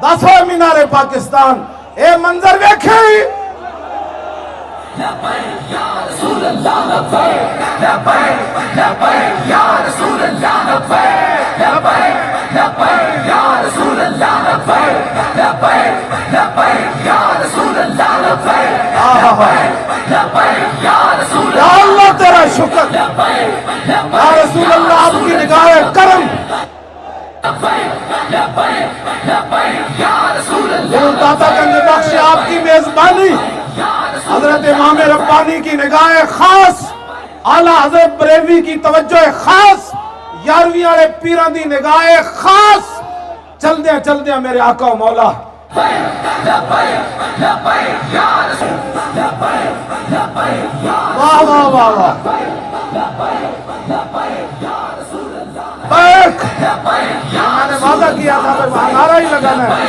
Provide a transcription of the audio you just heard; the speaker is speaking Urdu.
10 مینار پاکستان اے منظر ویکھے یا اللہ تیرا شکر یا رسول اللہ آپ کی نگاہ کرم داتا گنج بخش آپ کی میزبانی حضرت امام ربانی کی نگاہ خاص اعلیٰ حضرت بریلوی کی توجہ خاص 11ویں والے پیران دی نگاہ خاص چل دیا میرے آقا و مولا واہ واہ واہ واہ بیٹھ میں نے وعدہ کیا تھا کہ وہاں نعرہ ہی لگانا ہے